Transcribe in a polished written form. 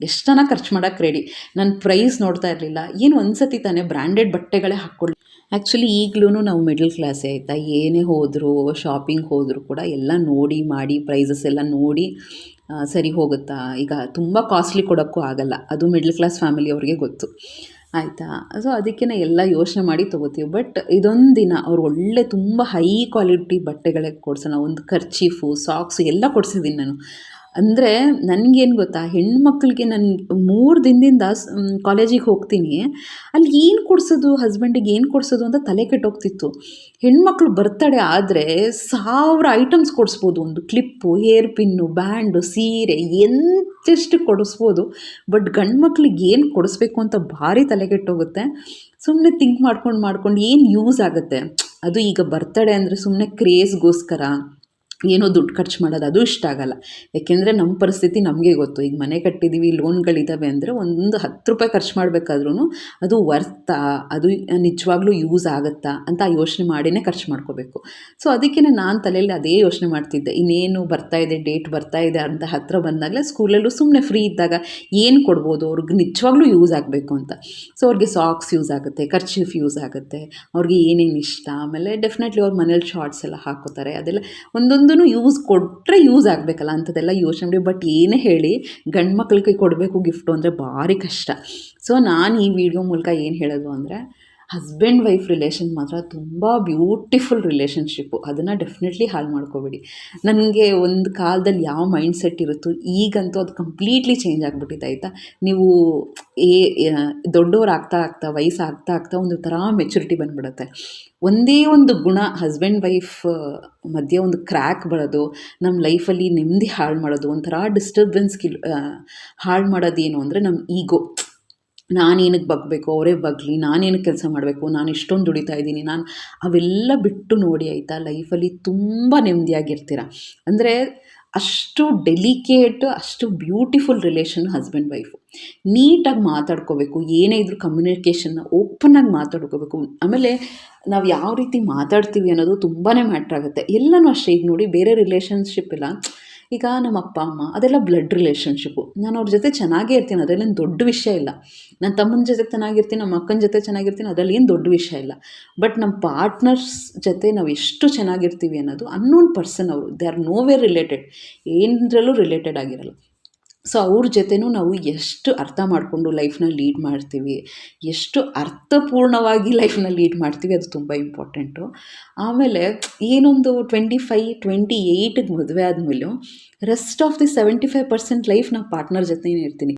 ಎಷ್ಟನ ಖರ್ಚು ಮಾಡೋಕ್ಕೆ ರೆಡಿ. ನಾನು ಪ್ರೈಸ್ ನೋಡ್ತಾ ಇರಲಿಲ್ಲ. ಏನು ಒಂದು ಸತಿ ತಾನೇ ಬ್ರ್ಯಾಂಡೆಡ್ ಬಟ್ಟೆಗಳೇ ಹಾಕ್ಕೊಳ್ಳಿ. ಆ್ಯಕ್ಚುಲಿ ಈಗ್ಲೂ ನಾವು ಮಿಡಲ್ ಕ್ಲಾಸೇ ಆಯಿತಾ. ಏನೇ ಹೋದರೂ ಶಾಪಿಂಗ್ ಹೋದರೂ ಕೂಡ ಎಲ್ಲ ನೋಡಿ ಮಾಡಿ ಪ್ರೈಸಸ್ ಎಲ್ಲ ನೋಡಿ ಸರಿ ಹೋಗುತ್ತಾ. ಈಗ ತುಂಬ ಕಾಸ್ಟ್ಲಿ ಕೊಡೋಕ್ಕೂ ಆಗಲ್ಲ. ಅದು ಮಿಡಲ್ ಕ್ಲಾಸ್ ಫ್ಯಾಮಿಲಿಯವ್ರಿಗೆ ಗೊತ್ತು ಆಯಿತಾ. ಸೊ ಅದಕ್ಕೆ ಎಲ್ಲ ಯೋಚನೆ ಮಾಡಿ ತೊಗೋತೀವಿ. ಬಟ್ ಇದೊಂದು ದಿನ ಅವ್ರು ಒಳ್ಳೆ ತುಂಬ ಹೈ ಕ್ವಾಲಿಟಿ ಬಟ್ಟೆಗಳೇ ಕೊಡ್ಸೋಣ. ಒಂದು ಕರ್ಚೀಫು, ಸಾಕ್ಸು ಎಲ್ಲ ಕೊಡಿಸಿದ್ದೀನಿ ನಾನು. ಅಂದರೆ ನನಗೇನು ಗೊತ್ತಾ, ಹೆಣ್ಮಕ್ಳಿಗೆ ನಾನು 3 ದಿನದಿಂದ ಕಾಲೇಜಿಗೆ ಹೋಗ್ತೀನಿ. ಅಲ್ಲಿ ಏನು ಕೊಡಿಸೋದು, ಹಸ್ಬೆಂಡಿಗೆ ಏನು ಕೊಡಿಸೋದು ಅಂತ ತಲೆ ಕೆಟ್ಟೋಗ್ತಿತ್ತು. ಹೆಣ್ಮಕ್ಳು ಬರ್ತಡೇ ಆದರೆ 1000 ಐಟಮ್ಸ್ ಕೊಡಿಸ್ಬೋದು. ಒಂದು ಕ್ಲಿಪ್ಪು, ಹೇರ್ ಪಿನ್ನು, ಬ್ಯಾಂಡು, ಸೀರೆ ಎಂತೆಷ್ಟು ಕೊಡಿಸ್ಬೋದು. ಬಟ್ ಗಂಡು ಮಕ್ಳಿಗೆ ಏನು ಕೊಡಿಸ್ಬೇಕು ಅಂತ ಭಾರಿ ತಲೆ ಕೆಟ್ಟೋಗುತ್ತೆ. ಸುಮ್ಮನೆ ಥಿಂಕ್ ಮಾಡ್ಕೊಂಡು ಏನು ಯೂಸ್ ಆಗುತ್ತೆ. ಅದು ಈಗ ಬರ್ತಡೇ ಅಂದರೆ ಸುಮ್ಮನೆ ಕ್ರೇಜ್ಗೋಸ್ಕರ ಏನೋ ದುಡ್ಡು ಖರ್ಚು ಮಾಡೋದು, ಅದು ಇಷ್ಟ ಆಗಲ್ಲ. ಯಾಕೆಂದರೆ ನಮ್ಮ ಪರಿಸ್ಥಿತಿ ನಮಗೆ ಗೊತ್ತು. ಈಗ ಮನೆ ಕಟ್ಟಿದ್ದೀವಿ, ಲೋನ್ಗಳಿದ್ದಾವೆ ಅಂದರೆ ಒಂದು 10 ರೂಪಾಯಿ ಖರ್ಚು ಮಾಡಬೇಕಾದ್ರೂ ಅದು ವರ್ತಾ, ಅದು ನಿಜವಾಗ್ಲೂ ಯೂಸ್ ಆಗುತ್ತಾ ಅಂತ ಯೋಚನೆ ಮಾಡಿನೇ ಖರ್ಚು ಮಾಡ್ಕೋಬೇಕು. ಸೊ ಅದಕ್ಕೇ ನಾನು ತಲೆಯಲ್ಲಿ ಅದೇ ಯೋಚನೆ ಮಾಡ್ತಿದ್ದೆ. ಇನ್ನೇನು ಬರ್ತಾಯಿದೆ, ಡೇಟ್ ಬರ್ತಾಯಿದೆ ಅಂತ ಹತ್ತಿರ ಬಂದಾಗಲೇ ಸ್ಕೂಲಲ್ಲೂ ಸುಮ್ಮನೆ ಫ್ರೀ ಇದ್ದಾಗ ಏನು ಕೊಡ್ಬೋದು ಅವ್ರಿಗೆ ನಿಜವಾಗ್ಲೂ ಯೂಸ್ ಆಗಬೇಕು ಅಂತ. ಸೊ ಅವ್ರಿಗೆ ಸಾಕ್ಸ್ ಯೂಸ್ ಆಗುತ್ತೆ, ಕರ್ಚೀಫ್ ಯೂಸ್ ಆಗುತ್ತೆ, ಅವ್ರಿಗೆ ಏನೇನು ಇಷ್ಟ. ಆಮೇಲೆ ಡೆಫಿನೆಟ್ಲಿ ಅವ್ರ ಮನೇಲಿ ಶಾರ್ಟ್ಸ್ ಎಲ್ಲ ಹಾಕೋತಾರೆ. ಅದೆಲ್ಲ ಒಂದೊಂದು ಯೂಸ್ ಕೊಟ್ಟರೆ ಯೂಸ್ ಆಗಬೇಕಲ್ಲ ಅಂಥದ್ದೆಲ್ಲ ಯೋಚನೆ ಮಾಡಿ. ಬಟ್ ಏನೇ ಹೇಳಿ ಗಂಡು ಮಕ್ಳಿಗೆ ಕೊಡಬೇಕು ಗಿಫ್ಟು ಅಂದರೆ ಭಾರಿ ಕಷ್ಟ. ಸೊ ನಾನು ಈ ವಿಡಿಯೋ ಮೂಲಕ ಏನು ಹೇಳೋದು ಅಂದರೆ, ಹಸ್ಬೆಂಡ್ ವೈಫ್ ರಿಲೇಷನ್ ಮಾತ್ರ ತುಂಬ ಬ್ಯೂಟಿಫುಲ್ ರಿಲೇಷನ್ಶಿಪ್ಪು. ಅದನ್ನು ಡೆಫಿನೆಟ್ಲಿ ಹಾಳು ಮಾಡ್ಕೋಬೇಡಿ. ನನಗೆ ಒಂದು ಕಾಲದಲ್ಲಿ ಯಾವ ಮೈಂಡ್ ಸೆಟ್ ಇರುತ್ತೋ ಈಗಂತೂ ಅದು ಕಂಪ್ಲೀಟ್ಲಿ ಚೇಂಜ್ ಆಗಿಬಿಟ್ಟಿದೆ ಆಯಿತಾ. ನೀವು ದೊಡ್ಡವ್ರು ಆಗ್ತಾ ವಯಸ್ಸು ಆಗ್ತಾ ಒಂದು ಥರ ಮೆಚುರಿಟಿ ಬಂದುಬಿಡುತ್ತೆ. ಒಂದೇ ಒಂದು ಗುಣ ಹಸ್ಬೆಂಡ್ ವೈಫ್ ಮಧ್ಯೆ ಒಂದು ಕ್ರ್ಯಾಕ್ ಬರೋದು, ನಮ್ಮ ಲೈಫಲ್ಲಿ ನೆಮ್ಮದಿ ಹಾಳು ಮಾಡೋದು, ಒಂಥರ ಡಿಸ್ಟರ್ಬೆನ್ಸ್ ಹಾಳು ಮಾಡೋದೇನು ಅಂದರೆ ನಮ್ಮ ಈಗೋ. ನಾನೇನಕ್ಕೆ ಬಗ್ಬೇಕು, ಅವರೇ ಬಗ್ಲಿ, ನಾನೇನಕ್ಕೆ ಕೆಲಸ ಮಾಡಬೇಕು, ನಾನು ಇಷ್ಟೊಂದು ದುಡಿತಾ ಇದ್ದೀನಿ, ಅವೆಲ್ಲ ಬಿಟ್ಟು ನೋಡಿ ಆಯಿತಾ. ಲೈಫಲ್ಲಿ ತುಂಬ ನೆಮ್ಮದಿಯಾಗಿರ್ತೀರ. ಅಂದರೆ ಅಷ್ಟು ಡೆಲಿಕೇಟ್, ಅಷ್ಟು ಬ್ಯೂಟಿಫುಲ್ ರಿಲೇಷನ್ ಹಸ್ಬೆಂಡ್ ವೈಫು. ನೀಟಾಗಿ ಮಾತಾಡ್ಕೋಬೇಕು. ಏನೇ ಇದ್ರೂ ಕಮ್ಯುನಿಕೇಷನ್ನ ಓಪನ್ನಾಗಿ ಮಾತಾಡ್ಕೋಬೇಕು. ಆಮೇಲೆ ನಾವು ಯಾವ ರೀತಿ ಮಾತಾಡ್ತೀವಿ ಅನ್ನೋದು ತುಂಬಾ ಮ್ಯಾಟ್ರ್ ಆಗುತ್ತೆ. ಎಲ್ಲನೂ ಅಷ್ಟೇ. ಈಗ ನೋಡಿ, ಬೇರೆ ರಿಲೇಷನ್ಶಿಪ್ ಇಲ್ಲ. ಈಗ ನಮ್ಮ ಅಪ್ಪ ಅಮ್ಮ ಅದೆಲ್ಲ ಬ್ಲಡ್ ರಿಲೇಷನ್ಶಿಪ್ಪು. ನಾನು ಅವ್ರ ಜೊತೆ ಚೆನ್ನಾಗೇ ಇರ್ತೀನಿ, ಅದರಲ್ಲೇನು ದೊಡ್ಡ ವಿಷಯ ಇಲ್ಲ. ನನ್ನ ತಮ್ಮನ ಜೊತೆ ಚೆನ್ನಾಗಿರ್ತೀನಿ, ನಮ್ಮ ಅಕ್ಕನ ಜೊತೆ ಚೆನ್ನಾಗಿರ್ತೀನಿ, ಅದರಲ್ಲಿ ಏನು ದೊಡ್ಡ ವಿಷಯ ಇಲ್ಲ. ಬಟ್ ನಮ್ಮ ಪಾರ್ಟ್ನರ್ಸ್ ಜೊತೆ ನಾವು ಎಷ್ಟು ಚೆನ್ನಾಗಿರ್ತೀವಿ ಅನ್ನೋದು ಅನ್ನೋನ್ ಪರ್ಸನ್ ಅವರು. ದೇ ಆರ್ ನೋವೇರ್ ರಿಲೇಟೆಡ್, ಏನರಲ್ಲೂ ರಿಲೇಟೆಡ್ ಆಗಿರಲ್ಲ. ಸೊ ಅವ್ರ ಜೊತೆನೂ ನಾವು ಎಷ್ಟು ಅರ್ಥ ಮಾಡಿಕೊಂಡು ಲೈಫ್ನ ಲೀಡ್ ಮಾಡ್ತೀವಿ, ಎಷ್ಟು ಅರ್ಥಪೂರ್ಣವಾಗಿ ಲೈಫ್ನ ಲೀಡ್ ಮಾಡ್ತೀವಿ, ಅದು ತುಂಬ ಇಂಪಾರ್ಟೆಂಟು. ಆಮೇಲೆ ಏನೊಂದು 25-28ಗೆ ಮದುವೆ ಆದಮೇಲೂ ರೆಸ್ಟ್ ಆಫ್ ದಿ 75% ಲೈಫ್ ನಾವು ಪಾರ್ಟ್ನರ್ ಜೊತೆನೇ ಇರ್ತೀನಿ.